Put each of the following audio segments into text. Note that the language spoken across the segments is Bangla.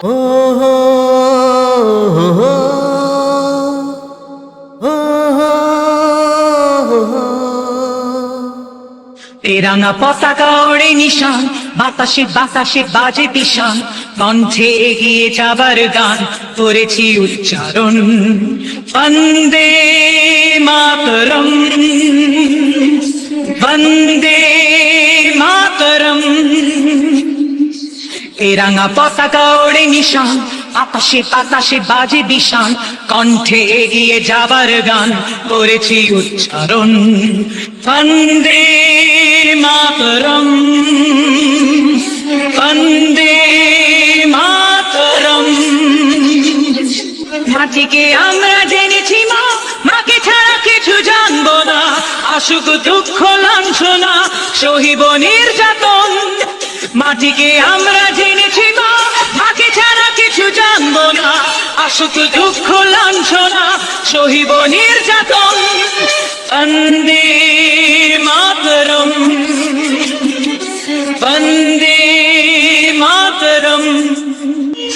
ও হো হো হো হো হো। তেরাঙা পতাকা ওড়ে নিশান, বাতাসে বাতাসে বাজে পিশান, কণ্ঠে এগিয়ে যাবার গান করেছি উচ্চারণ। বন্দে মাতরম, বন্দে মাতরম। তেরাঙা পতাকা ওড়ে নিশান, বাতাসে বাতাসে বাজে বিশান, কণ্ঠে এগিয়ে যাবার গান করেছি উচ্চারণ। বন্দে মাতরম, বন্দে মাতরম। মাটিকে আমরা জেনেছি মা, মাকে ছাড়া কিছু জানবো না। আসুক দুঃখ লাঞ্ছনা, সহিব নির্যাতন। মাটিকে আমরা জেনেছি মা, মাকে ছাড়া কিছু জানবো না। আসুক দুঃখ লাঞ্ছনা, সহিব নির্যাতন। বন্দে মাতরম, বন্দে মাতরম।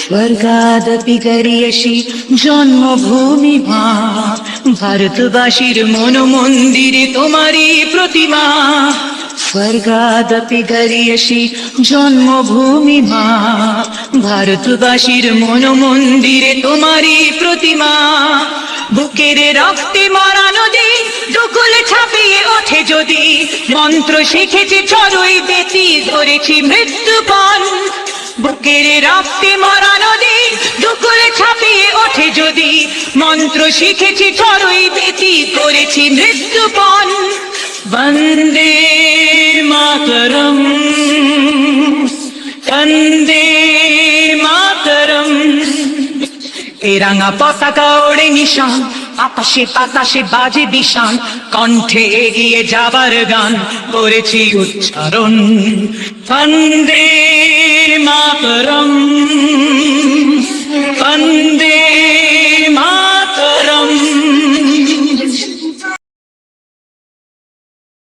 স্বর্গাদপি গরিয়সি জন্মভূমি মা, ভারতবাসীর মন মন্দিরে তোমারই প্রতিমা। স্বর্গাদপি গরিয়সি জন্মভূমি মা, ভারতবাসীর মন মন্দিরে তোমারই প্রতিমা। বুকের রক্তে মরা নদী দুকুলে ছাপিয়ে ওঠে যদি, মন্ত্র শিখেছি চড়ুই বেতি ধরেছি মৃত্যুপণ। বুকের রক্তে মরা নদী দুকুলে ছাপিয়ে ওঠে যদি, মন্ত্র শিখেছি চড়ুই বেতি করেছি মৃত্যুপণ। বন্দে মাতরম, বন্দে মাতরম। তেরাঙা পতাকা ওড়ে নিশান, বাতাসে বাতাসে বাজে বিশান, কণ্ঠে এগিয়ে যাবার গান করেছি উচ্চারণ। বন্দে মাতরম।